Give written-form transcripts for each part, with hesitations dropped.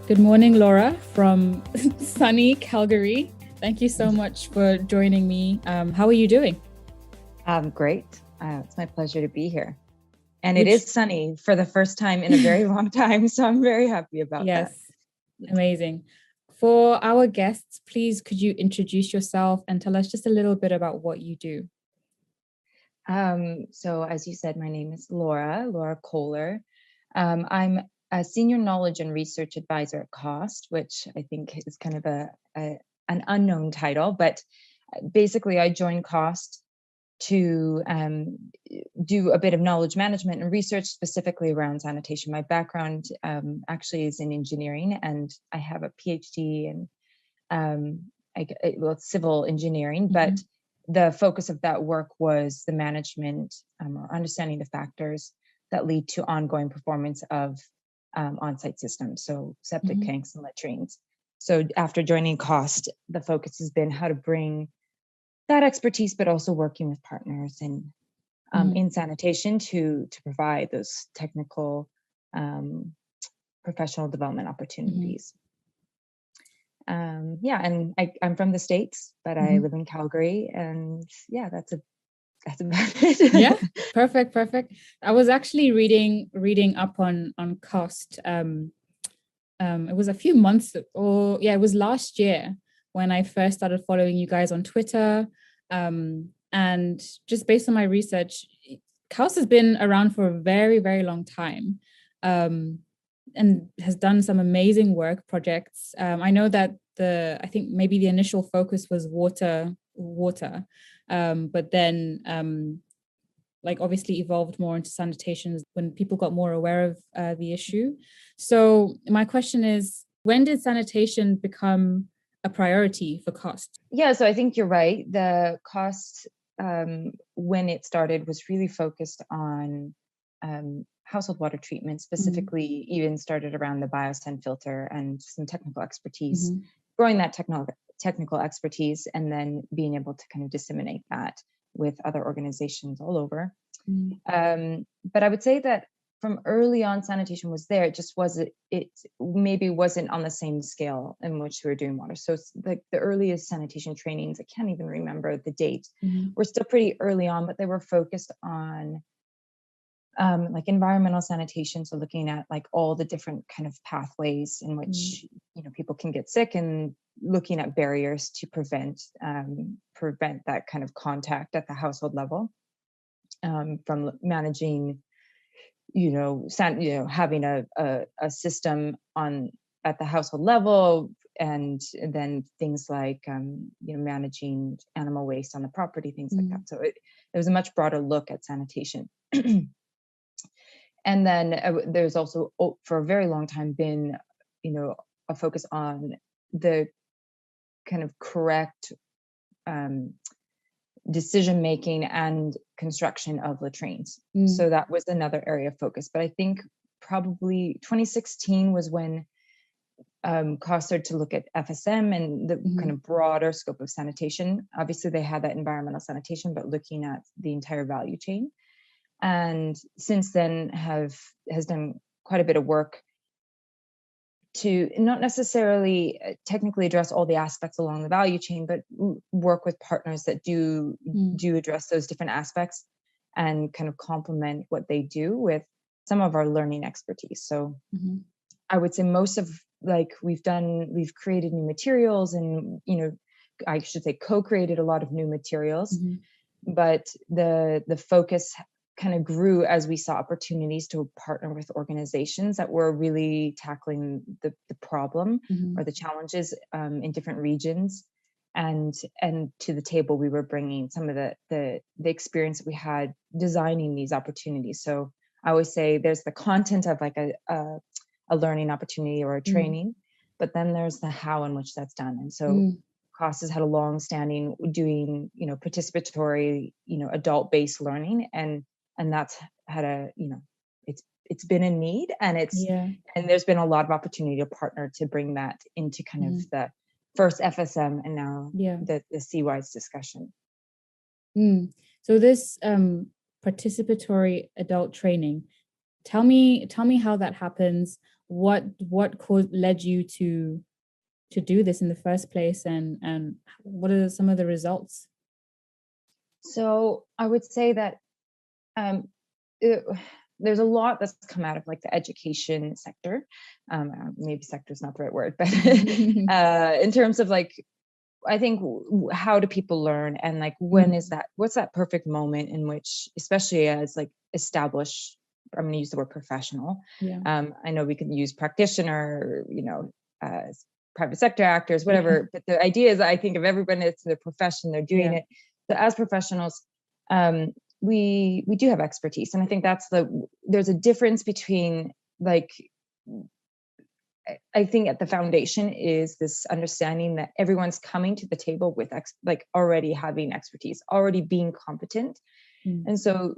Good morning, Laura from sunny Calgary. Thank you so much for joining me. How are you doing? Great. It's my pleasure to be here. And it is sunny for the first time in a very long time. So I'm very happy about that. Yes, amazing. For our guests, please, could you introduce yourself and tell us just a little bit about what you do? So as you said, my name is Laura Kohler. I'm a senior knowledge and research advisor at CAWST, which I think is kind of an unknown title, but basically I joined CAWST to do a bit of knowledge management and research specifically around sanitation. My background actually is in engineering, and I have a PhD in it's civil engineering, but the focus of that work was the management or understanding the factors that lead to ongoing performance of on-site systems, so septic tanks and latrines. So after joining CAWST, the focus has been how to bring that expertise, but also working with partners in sanitation to provide those technical professional development opportunities. And I'm from the States, but I live in Calgary, and that's about it. Yeah, perfect. I was actually reading up on CAWST. It was a few months, it was last year when I first started following you guys on Twitter. And just based on my research, CAWST has been around for a very, very long time, and has done some amazing work projects. I know that I think maybe the initial focus was water, but then obviously evolved more into sanitation when people got more aware of the issue. So my question is, when did sanitation become a priority for CAWST? Yeah, so I think you're right. The CAWST, when it started, was really focused on household water treatment, specifically even started around the biosan filter and some technical expertise, growing that technical expertise, and then being able to kind of disseminate that with other organizations all over. But I would say that from early on, sanitation was there. It maybe wasn't on the same scale in which we were doing water. So it's like the earliest sanitation trainings, I can't even remember the date, were still pretty early on, but they were focused on like environmental sanitation. So looking at like all the different kind of pathways in which, people can get sick, and looking at barriers to prevent that kind of contact at the household level, from managing, having a system at the household level, and then things like managing animal waste on the property, things like that. So it was a much broader look at sanitation. And then there's also for a very long time been a focus on the kind of correct decision making and construction of latrines. So that was another area of focus. But I think probably 2016 was when CAWST started to look at FSM and the kind of broader scope of sanitation. Obviously, they had that environmental sanitation, but looking at the entire value chain. And since then has done quite a bit of work to not necessarily technically address all the aspects along the value chain, but work with partners that do address those different aspects and kind of complement what they do with some of our learning expertise. So I would say most of we've created new materials, and I should say co-created a lot of new materials, but the focus kind of grew as we saw opportunities to partner with organizations that were really tackling the problem or the challenges in different regions, and to the table we were bringing some of the experience that we had designing these opportunities. So I always say there's the content of like a learning opportunity or a training, but then there's the how in which that's done. And so CAWST has had a long standing doing participatory adult-based learning, and that's had it's been a need, and and there's been a lot of opportunity to partner to bring that into kind of the first FSM and now the CWISE discussion. So this participatory adult training, tell me how that happens. what led you to do this in the first place, and what are some of the results? So I would say that there's a lot that's come out of like the education sector. Maybe sector is not the right word, but in terms of like, I think how do people learn, and like when is that, what's that perfect moment in which, especially as like established, I'm going to use the word professional. I know we could use practitioner, private sector actors, whatever, but the idea is, I think of everyone, it's their profession, they're doing it. So as professionals, we do have expertise, and I think there's a difference between like, I think at the foundation is this understanding that everyone's coming to the table with already having expertise, already being competent. And so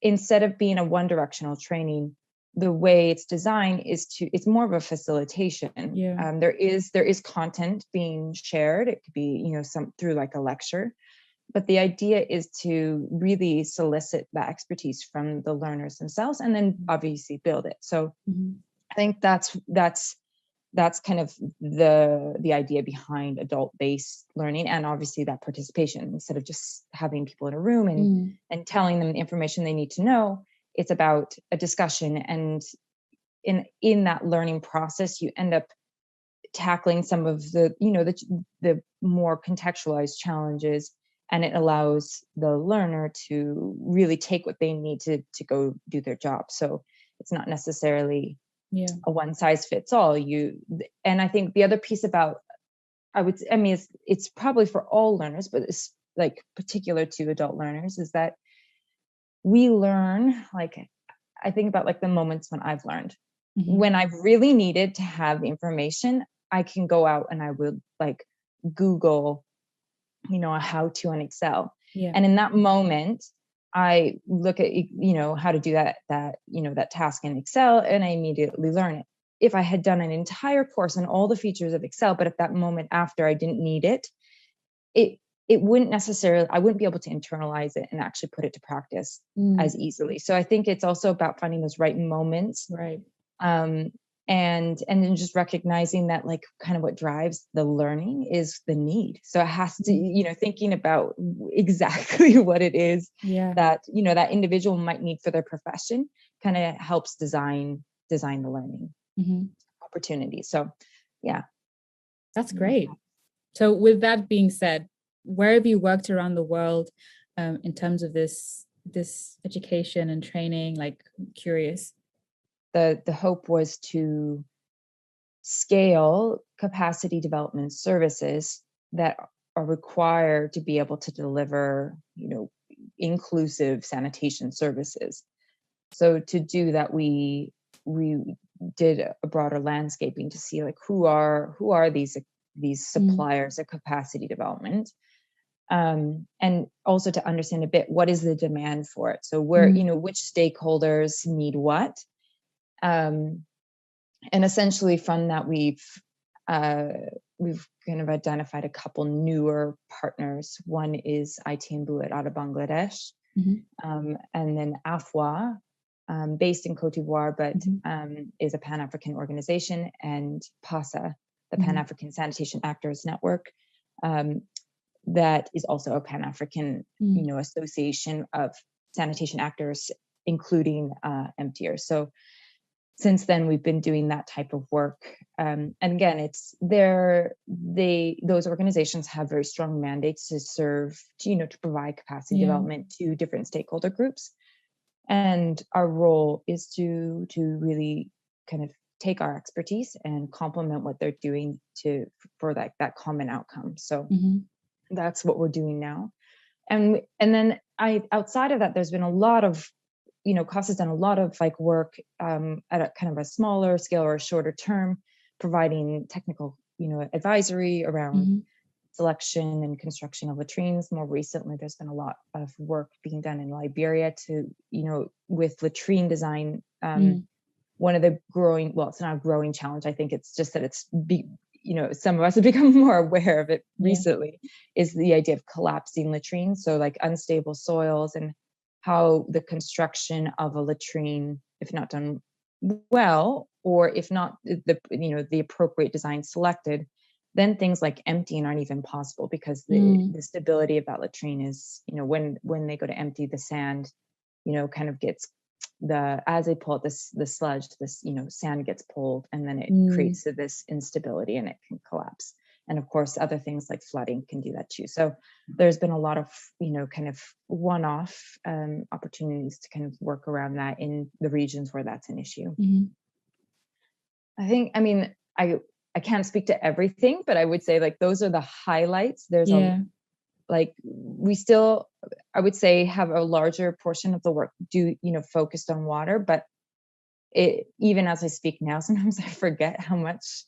instead of being a one directional training, the way it's designed it's more of a facilitation. There is content being shared. It could be, some through like a lecture, but the idea is to really solicit that expertise from the learners themselves, and then obviously build it. So I think that's kind of the idea behind adult-based learning, and obviously that participation, instead of just having people in a room and telling them the information they need to know, it's about a discussion. And in that learning process, you end up tackling some of the more contextualized challenges, and it allows the learner to really take what they need to go do their job. So it's not necessarily a one size fits all. And I think the other piece about, it's probably for all learners, but it's like particular to adult learners, is that we learn, like, I think about like the moments when I've learned, when I've really needed to have information, I can go out and I would like Google, a how-to on Excel. And in that moment, I look at, how to do that task in Excel, and I immediately learn it. If I had done an entire course on all the features of Excel, but at that moment after I didn't need it, it wouldn't necessarily, I wouldn't be able to internalize it and actually put it to practice as easily. So I think it's also about finding those right moments. Right. And then just recognizing that, like, kind of what drives the learning is the need. So it has to, thinking about exactly what it is that, that individual might need for their profession, kind of helps design the learning opportunity. So, yeah. That's great. So with that being said, where have you worked around the world in terms of this education and training? Like, I'm curious. The hope was to scale capacity development services that are required to be able to deliver, inclusive sanitation services. So to do that, we did a broader landscaping to see like who are these suppliers of capacity development, and also to understand a bit what is the demand for it. So where which stakeholders need what. And essentially from that, we've kind of identified a couple newer partners. One is IT and Bullet out of Bangladesh, and then AFWA, based in Cote d'Ivoire, but is a Pan-African organization, and PASA, the Pan-African Sanitation Actors Network, that is also a Pan-African, association of sanitation actors, including emptiers. So since then, we've been doing that type of work. And again, those organizations have very strong mandates to serve, to provide capacity development to different stakeholder groups. And our role is to really kind of take our expertise and complement what they're doing for that common outcome. So that's what we're doing now. And then outside of that, there's been a lot of, CAWST has done a lot of like work at a kind of a smaller scale or a shorter term, providing technical, advisory around selection and construction of latrines. More recently, there's been a lot of work being done in Liberia to, with latrine design. One of the growing, well, it's not a growing challenge. I think it's just that some of us have become more aware of it recently, is the idea of collapsing latrines. So like unstable soils, and how the construction of a latrine, if not done well, or if not the appropriate design selected, then things like emptying aren't even possible, because the stability of that latrine is, when they go to empty, the sand, kind of gets as they pull out the sludge, this, sand gets pulled, and then it creates this instability and it can collapse. And of course, other things like flooding can do that too. So there's been a lot of, kind of one-off opportunities to kind of work around that in the regions where that's an issue. I can't speak to everything, but I would say like those are the highlights. There's we still, I would say, have a larger portion of the work focused on water, but even as I speak now, sometimes I forget how much,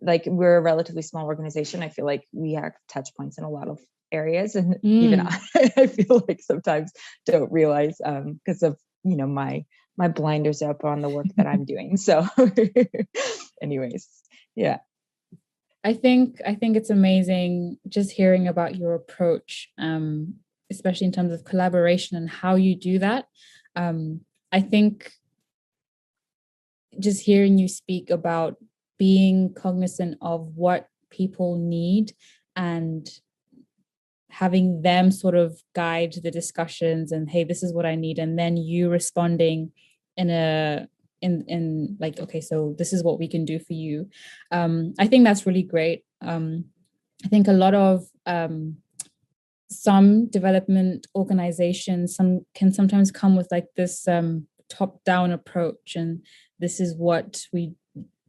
like, we're a relatively small organization. I feel like we have touch points in a lot of areas, and even I feel like sometimes don't realize because of my blinders up on the work that I'm doing. So anyways, yeah. I think it's amazing just hearing about your approach, especially in terms of collaboration and how you do that. I think just hearing you speak about being cognizant of what people need and having them sort of guide the discussions and, hey, this is what I need, and then you responding in like, okay, so this is what we can do for you. I think that's really great. I think a lot of some development organizations can sometimes come with like this top-down approach, and this is what we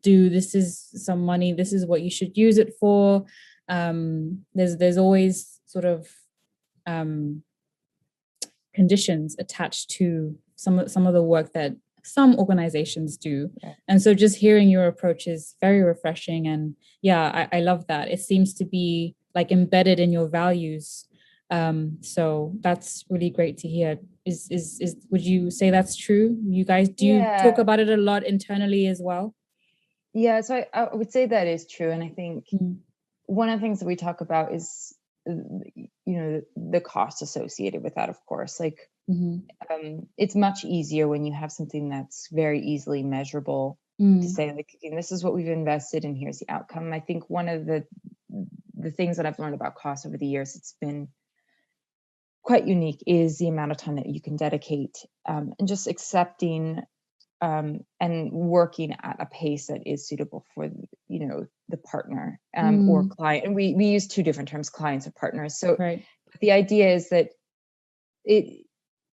do, this is some money, this is what you should use it for. There's always sort of conditions attached to some of the work that some organizations do. Yeah. And so just hearing your approach is very refreshing. And yeah, I love that. It seems to be like embedded in your values. So that's really great to hear. Is would you say that's true? You guys, do you talk about it a lot internally as well? Yeah, so I would say that is true. And I think one of the things that we talk about is, the cost associated with that, of course. Like, it's much easier when you have something that's very easily measurable to say, like, this is what we've invested and here's the outcome. I think one of the things that I've learned about cost over the years, it's been quite unique, is the amount of time that you can dedicate and just accepting and working at a pace that is suitable for the partner or client. And we use two different terms, clients or partners. So the idea is that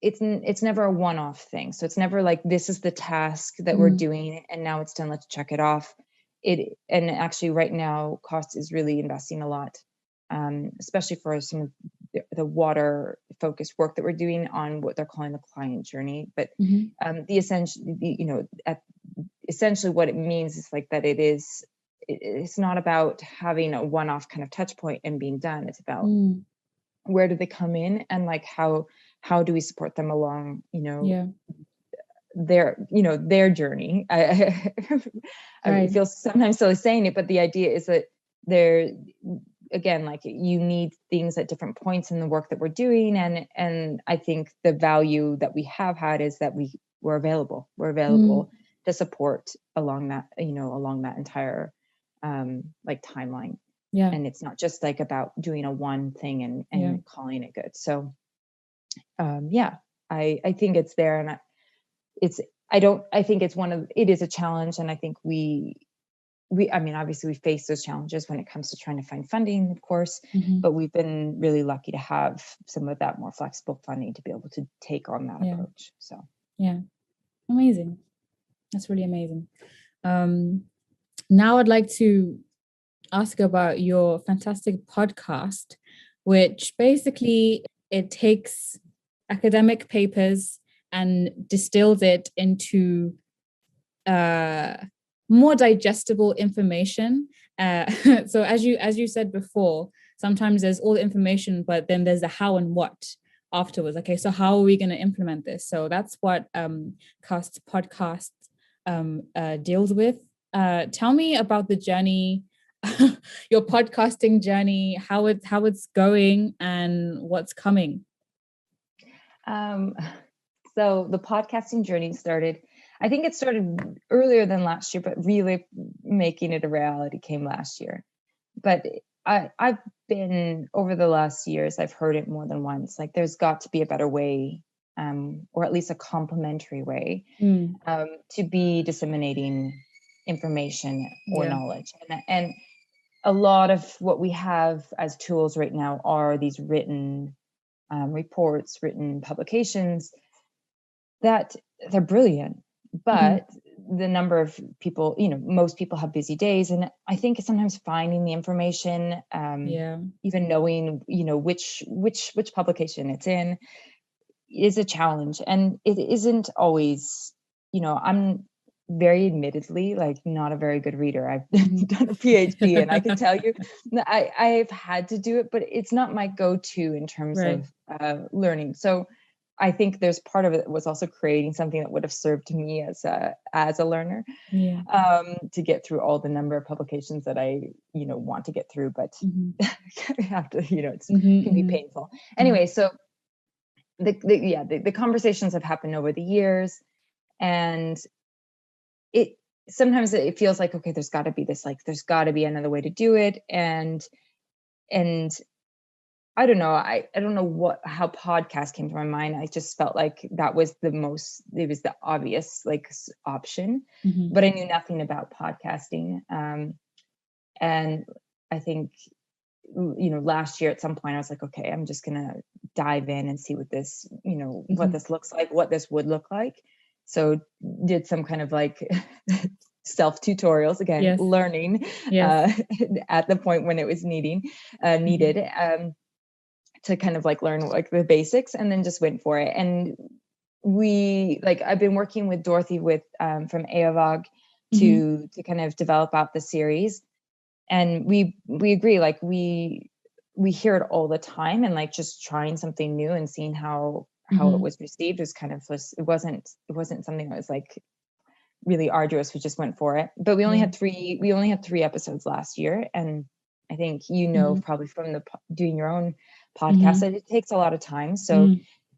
it's never a one-off thing. So it's never like, this is the task that we're doing and now it's done, let's check it off. And actually right now, CAWST is really investing a lot, especially for some of the water focused work that we're doing on what they're calling the client journey. But essentially what it means is like that it's not about having a one-off kind of touch point and being done. It's about where do they come in, and like how do we support them along their journey. I feel sometimes silly saying it, but the idea is that again, like, you need things at different points in the work that we're doing. And I think the value that we have had is that we're available to support along that entire like timeline. Yeah. And it's not just like about doing a one thing and calling it good. So I think it's there, and I think it is a challenge. And I think obviously we face those challenges when it comes to trying to find funding, of course, but we've been really lucky to have some of that more flexible funding to be able to take on that approach. So, yeah, amazing. That's really amazing. Now I'd like to ask about your fantastic podcast, which basically it takes academic papers and distills it into more digestible information. So as you said before, sometimes there's all the information, but then there's the how and what afterwards. Okay, so how are we going to implement this? So that's what CAWST podcast deals with. Tell me about the journey, your podcasting journey, how it's going and what's coming. So the podcasting journey started, I think it started earlier than last year, but really making it a reality came last year. But I've been, over the last years, I've heard it more than once, like there's got to be a better way, or at least a complementary way, to be disseminating information or knowledge. And a lot of what we have as tools right now are these written reports, written publications that they're brilliant, but the number of people, most people have busy days, and I think sometimes finding the information, even knowing, which publication it's in, is a challenge. And it isn't always, I'm very admittedly like not a very good reader. I've done a PhD, and I can tell you I've had to do it, but it's not my go-to in terms of learning. So I think there's part of it was also creating something that would have served me as a learner, to get through all the number of publications that I, want to get through, but I have to, it can be painful. Anyway, so the conversations have happened over the years, and sometimes it feels like, okay, there's got to be this, like, there's got to be another way to do it. And I don't know. I don't know how podcast came to my mind. I just felt like that was it was the obvious like option, but I knew nothing about podcasting. And I think, last year at some point I was like, okay, I'm just going to dive in and see what this, what this looks like, what this would look like. So did some kind of like self tutorials again, learning at the point when it was needed, to kind of like learn like the basics, and then just went for it. And I've been working with Dorothy from AOVOG to kind of develop out the series. And we agree, like we hear it all the time, and like just trying something new and seeing how it was received was kind of, it wasn't something that was like really arduous. We just went for it. But we only had three episodes last year, and I think probably from doing your own podcast that it takes a lot of time. So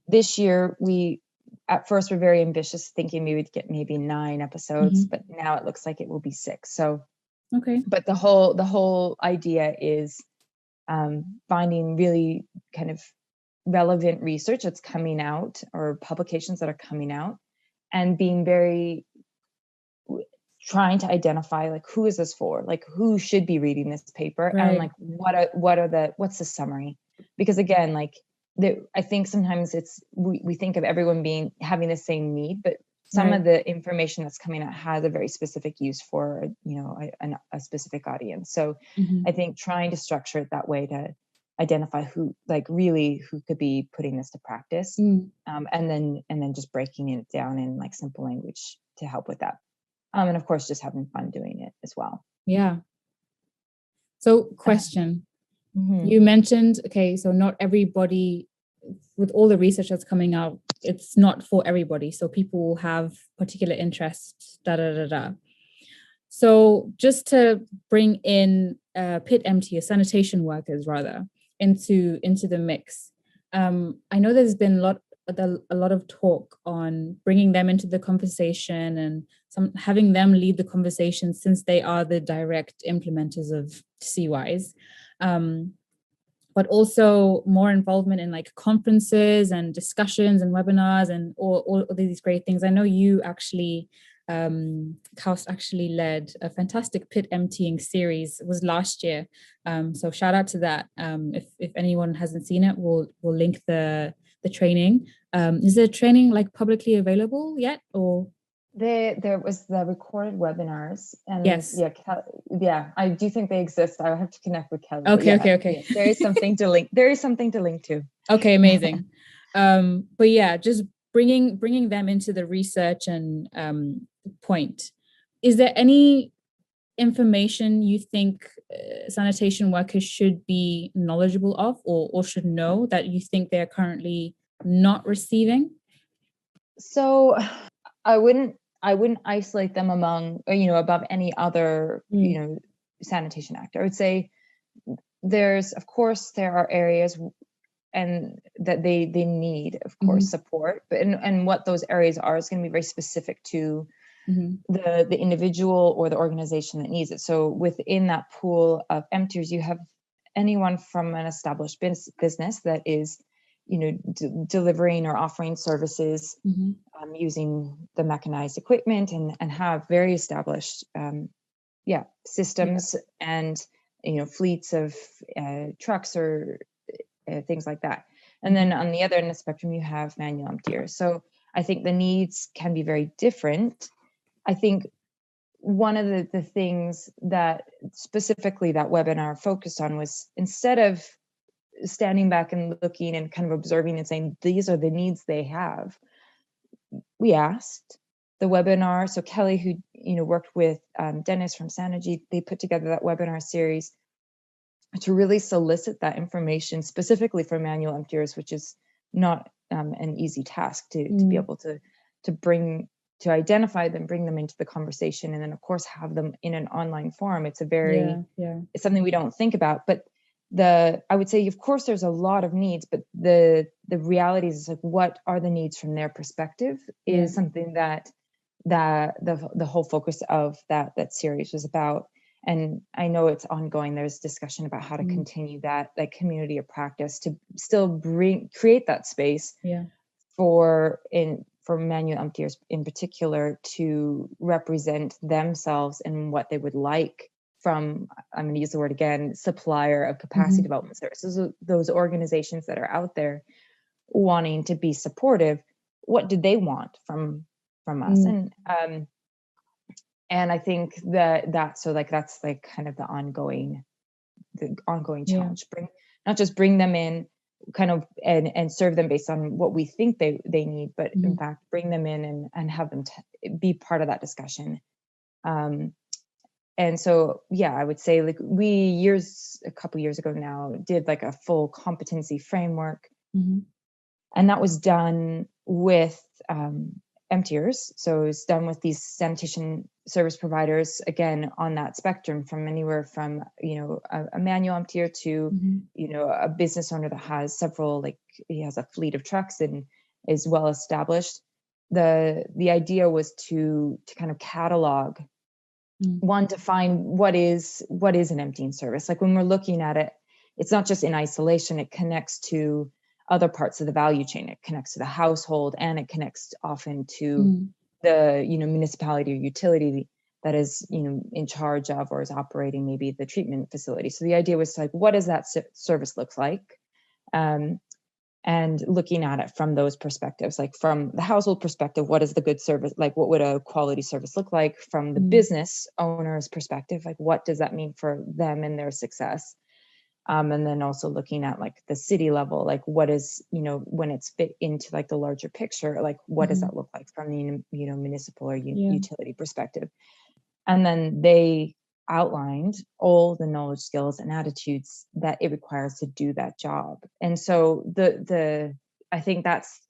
this year at first we're very ambitious, thinking we would get maybe 9 episodes, but now it looks like it will be 6. So but the whole idea is finding really kind of relevant research that's coming out, or publications that are coming out, and being very trying to identify like, who is this for, like who should be reading this paper, and like what's the summary. Because again, like I think sometimes we think of everyone having the same need, but some of the information that's coming out has a very specific use for a specific audience. So I think trying to structure it that way to identify who could be putting this to practice, and then just breaking it down in like simple language to help with that, and of course just having fun doing it as well. So question, you mentioned, okay, so not everybody, with all the research that's coming out, it's not for everybody. So people will have particular interests, So just to bring in pit empty, or sanitation workers rather, into the mix. I know there's been a lot of talk on bringing them into the conversation, and having them lead the conversation, since they are the direct implementers of CWISE. But also more involvement in like conferences and discussions and webinars and all of these great things. I know you actually, CAWST actually led a fantastic pit emptying series. It was last year. So shout out to that. If anyone hasn't seen it, we'll link the training. Is the training like publicly available yet, or? There was the recorded webinars, and I do think they exist. I have to connect with Kelly. Okay. There is something to link. There is something to link to. Okay, amazing. But yeah, just bringing them into the research and point. Is there any information you think sanitation workers should be knowledgeable of, or should know, that you think they're currently not receiving? So I wouldn't isolate them above any other, sanitation actor. I would say there are areas and that they need, of course, support, but and what those areas are is going to be very specific to the individual or the organization that needs it. So within that pool of emptiers, you have anyone from an established business that is, you know, delivering or offering services using the mechanized equipment and have very established systems and, you know, fleets of trucks or things like that. And then on the other end of the spectrum, you have manual emptiers. So I think the needs can be very different. I think one of the things that specifically that webinar focused on was, instead of standing back and looking and kind of observing and saying, these are the needs they have, we asked the webinar. So Kelly, who, you know, worked with Dennis from Sanitation, they put together that webinar series to really solicit that information specifically for manual emptiers, which is not an easy task to be able to identify them, bring them into the conversation, and then of course have them in an online forum. It's a very it's something we don't think about, but I would say, of course, there's a lot of needs, but the reality is, like, what are the needs from their perspective is something that the whole focus of that series was about. And I know it's ongoing. There's discussion about how to continue that community of practice to still create that space for manual emptiers in particular to represent themselves and what they would like from, I'm going to use the word again, supplier of capacity development services. Those organizations that are out there wanting to be supportive, what do they want from us? And I think that's kind of the ongoing challenge. Not just bring them in kind of and serve them based on what we think they need, but in fact bring them in and have them be part of that discussion. And so, I would say, like, we a couple years ago now did like a full competency framework, and that was done with emptiers. So it's done with these sanitation service providers, again, on that spectrum, from anywhere from, you know, a manual emptier to, you know, a business owner that has several, like, he has a fleet of trucks and is well established. The idea was to kind of catalog, one, to find what is an emptying service. Like, when we're looking at it, it's not just in isolation, it connects to other parts of the value chain. It connects to the household, and it connects often to the, you know, municipality or utility that is, you know, in charge of or is operating maybe the treatment facility. So the idea was, like, what does that service look like? And looking at it from those perspectives, like from the household perspective, what is the good service? Like, what would a quality service look like? From the business owner's perspective, like, what does that mean for them and their success? And then also looking at, like, the city level, like, what is, you know, when it's fit into, like, the larger picture, like, what does that look like from the, you know, municipal or utility perspective? And then they outlined all the knowledge, skills, and attitudes that it requires to do that job. And so I think that's,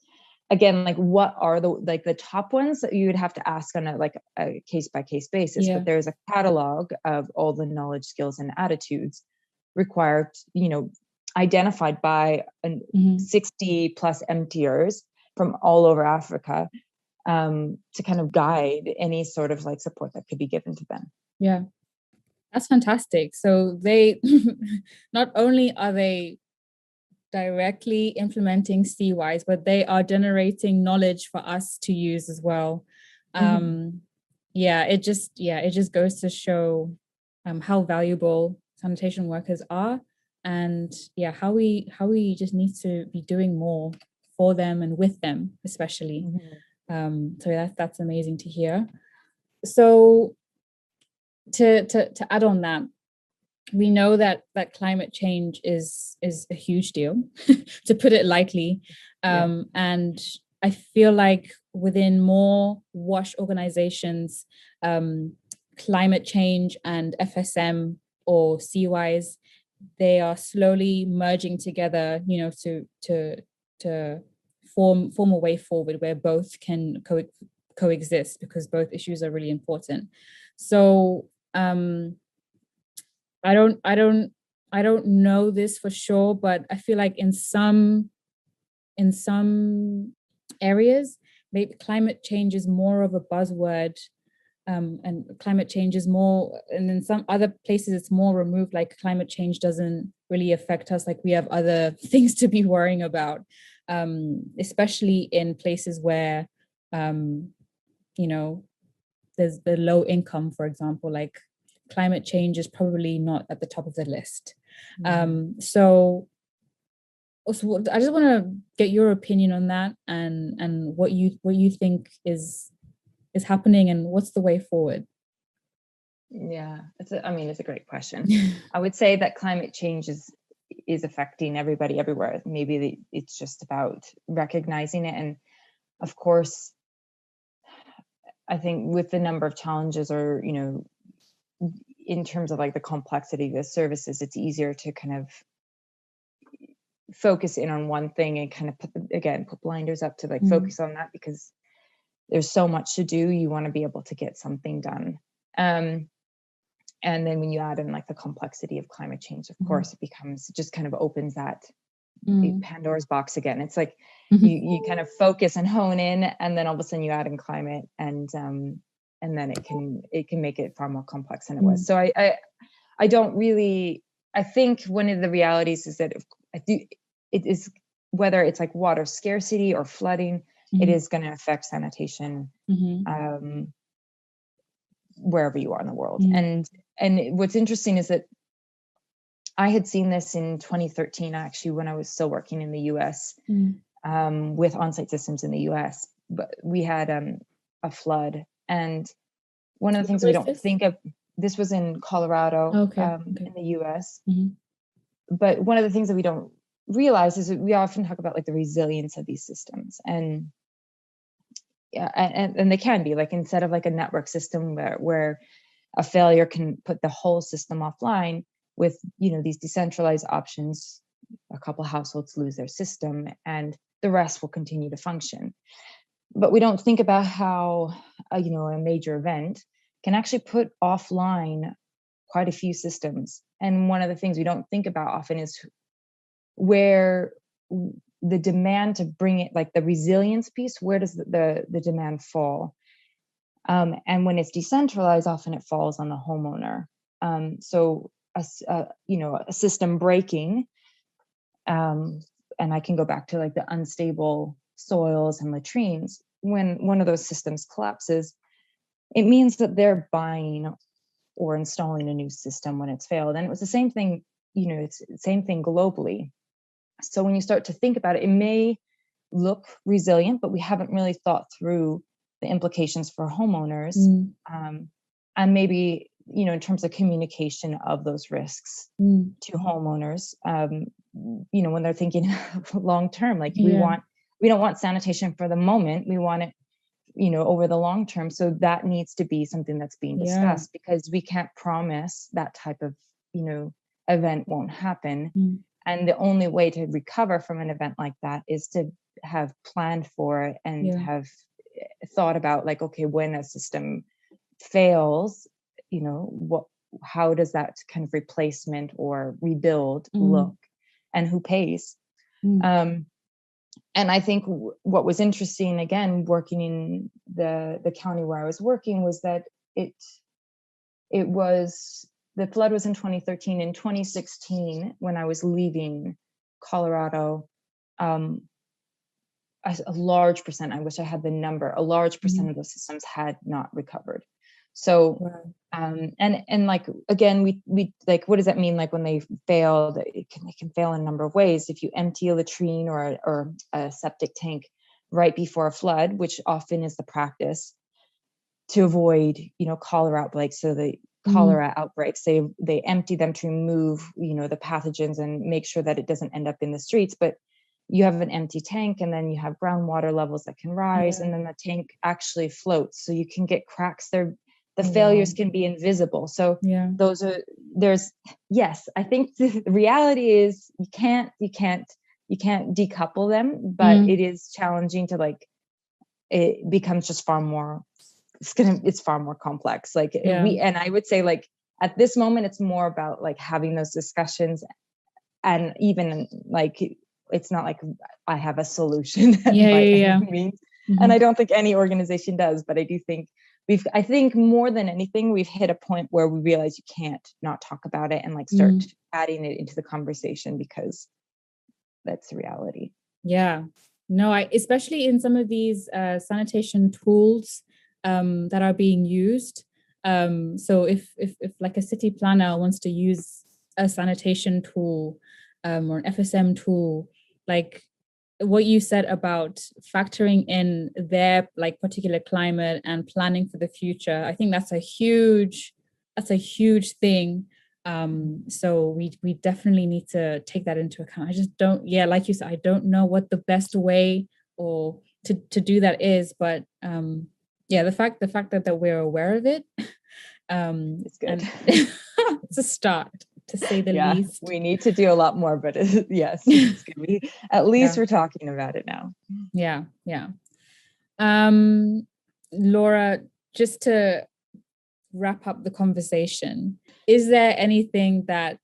again, like, what are the top ones that you would have to ask on a case by case basis, but there's a catalog of all the knowledge, skills, and attitudes required, you know, identified by 60 plus emptiers from all over Africa, to kind of guide any sort of, like, support that could be given to them. Yeah, that's fantastic. So they not only are they directly implementing CWIS, but they are generating knowledge for us to use as well. It just goes to show how valuable sanitation workers are, and how we just need to be doing more for them and with them, especially. So that's amazing to hear. So to add on that, we know that climate change is a huge deal, to put it lightly. And I feel like within more WASH organizations, climate change and FSM or CWIS, they are slowly merging together, you know, to form a way forward where both can coexist, because both issues are really important. So I don't I don't know this for sure, but I feel like in some areas, maybe climate change is more of a buzzword, and climate change is more, and in some other places it's more removed, like climate change doesn't really affect us, like we have other things to be worrying about, especially in places where you know, there's the low income, for example, like climate change is probably not at the top of the list. So also, I just want to get your opinion on that, and what you think is happening and what's the way forward. Yeah, it's a great question. I would say that climate change is affecting everybody everywhere. Maybe it's just about recognizing it. And of course, I think with the number of challenges, or, you know, in terms of like the complexity of the services, it's easier to kind of focus in on one thing and kind of put blinders up to like focus on that, because there's so much to do. You want to be able to get something done. And then when you add in like the complexity of climate change, of course, it just kind of opens that Pandora's box again. It's like you kind of focus and hone in, and then all of a sudden you add in climate, and then it can make it far more complex than it was. So I don't really, I think one of the realities is that it is, whether it's like water scarcity or flooding, it is going to affect sanitation wherever you are in the world. And what's interesting is that I had seen this in 2013, actually, when I was still working in the US with on-site systems in the US. But we had a flood, and one of the things we don't think of, this was in Colorado, in the US. But one of the things that we don't realize is that we often talk about like the resilience of these systems, and they can be like, instead of like a network system where a failure can put the whole system offline, with, you know, these decentralized options, a couple households lose their system and the rest will continue to function. But we don't think about how you know, a major event can actually put offline quite a few systems. And one of the things we don't think about often is where the demand to bring it, like the resilience piece, where does the demand fall? And when it's decentralized, often it falls on the homeowner. So you know, a system breaking, and I can go back to like the unstable soils and latrines. When one of those systems collapses, it means that they're buying or installing a new system when it's failed. And it was the same thing, you know, it's the same thing globally. So when you start to think about it, it may look resilient, but we haven't really thought through the implications for homeowners, and maybe, you know, in terms of communication of those risks to homeowners, you know, when they're thinking long term, like we don't want sanitation for the moment, we want it, you know, over the long term. So that needs to be something that's being discussed, because we can't promise that type of, you know, event won't happen. And the only way to recover from an event like that is to have planned for it and have thought about, like, okay, when a system fails, you know, how does that kind of replacement or rebuild look, and who pays? And I think what was interesting, again, working in the county where I was working, was that it was, the flood was in 2013. In 2016, when I was leaving Colorado, a large percent, I wish I had the number, a large percent of those systems had not recovered. So, and like, again, we like, what does that mean? Like when they fail, they can fail in a number of ways. If you empty a latrine or a septic tank right before a flood, which often is the practice to avoid, you know, cholera outbreaks. So the cholera outbreaks, they empty them to remove, you know, the pathogens and make sure that it doesn't end up in the streets. But you have an empty tank, and then you have groundwater levels that can rise, and then the tank actually floats. So you can get cracks there. The failures can be invisible. So yes, I think the reality is you can't decouple them, but it is challenging to, like, it becomes just far more, it's far more complex. Like and I would say, like, at this moment, it's more about like having those discussions, and even like, it's not like I have a solution by any means. Mm-hmm. And I don't think any organization does, but I do think I think more than anything, we've hit a point where we realize you can't not talk about it and like start adding it into the conversation, because that's the reality. Yeah. No, especially in some of these sanitation tools that are being used. So if like a city planner wants to use a sanitation tool or an FSM tool, like what you said about factoring in their like particular climate and planning for the future, I think that's a huge thing. So we definitely need to take that into account. I just don't, like you said, I don't know what the best way or to do that is, but the fact that we're aware of it, it's good. It's a start, to say the least. We need to do a lot more, but yes, it's good. At least we're talking about it now. Yeah. Laura, just to wrap up the conversation, is there anything that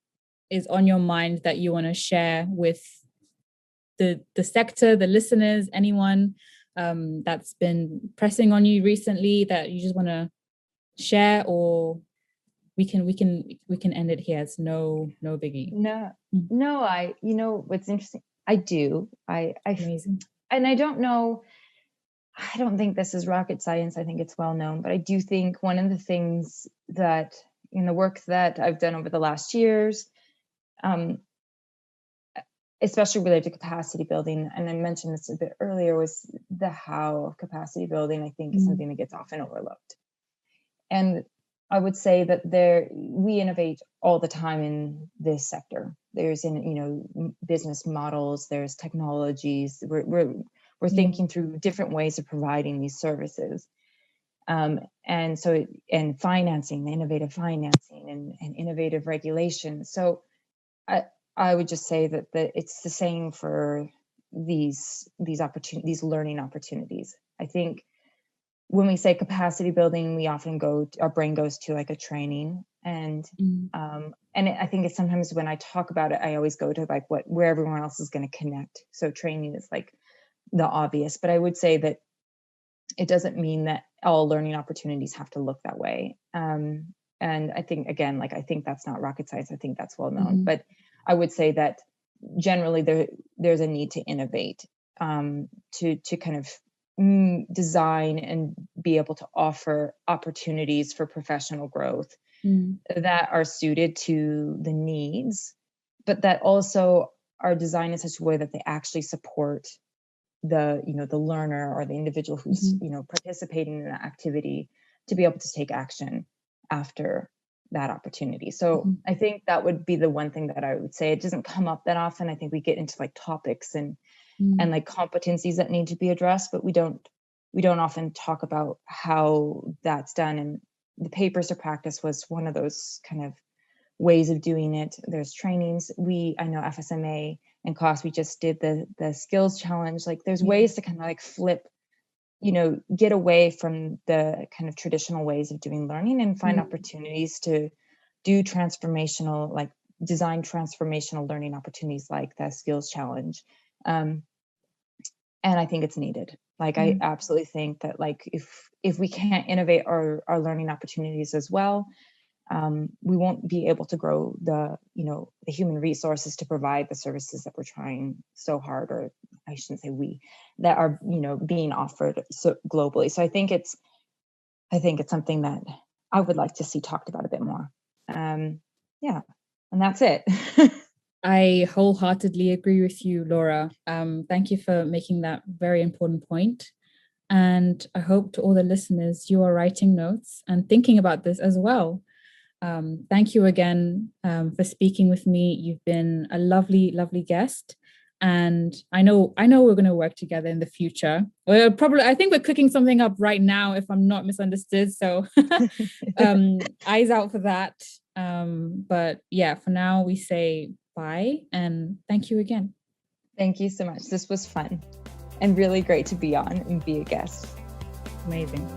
is on your mind that you want to share with the sector, the listeners, anyone that's been pressing on you recently that you just want to share, or we can end it here? It's no biggie. No, what's interesting, Amazing. And I don't know, I don't think this is rocket science. I think it's well known, but I do think one of the things that in the work that I've done over the last years, especially related to capacity building, and I mentioned this a bit earlier, was the how of capacity building, I think is something that gets often overlooked. And I would say that we innovate all the time in this sector. There's business models, there's technologies. We're thinking through different ways of providing these services. And financing, innovative financing and innovative regulation. So I would just say that it's the same for these learning opportunities. I think when we say capacity building, we often our brain goes to like a training, and I think it's sometimes when I talk about it, I always go to like where everyone else is going to connect. So training is like the obvious, but I would say that it doesn't mean that all learning opportunities have to look that way. And I think, again, like, I think that's not rocket science. I think that's well known, but I would say that generally there's a need to innovate, to kind of design and be able to offer opportunities for professional growth that are suited to the needs, but that also are designed in such a way that they actually support the learner or the individual who's participating in the activity to be able to take action after that opportunity. So I think that would be the one thing that I would say. It doesn't come up that often. I think we get into like topics and like competencies that need to be addressed, but we don't often talk about how that's done. And the papers to practice was one of those kind of ways of doing it. There's trainings. I know FSMA and CAWST, we just did the skills challenge. Like there's ways to kind of like flip, get away from the kind of traditional ways of doing learning and find opportunities to do transformational, like design transformational learning opportunities like the skills challenge. And I think it's needed. Like, I absolutely think that like, if we can't innovate our learning opportunities as well, we won't be able to grow the human resources to provide the services that we're trying so hard, or I shouldn't say that are, being offered so globally. So I think it's something that I would like to see talked about a bit more. And that's it. I wholeheartedly agree with you, Laura. Thank you for making that very important point. And I hope to all the listeners, you are writing notes and thinking about this as well. Thank you again for speaking with me. You've been a lovely, lovely guest. And I know we're going to work together in the future. I think we're cooking something up right now, if I'm not misunderstood. So eyes out for that. But yeah, for now we say bye and thank you again. Thank you so much. This was fun and really great to be on and be a guest. Amazing.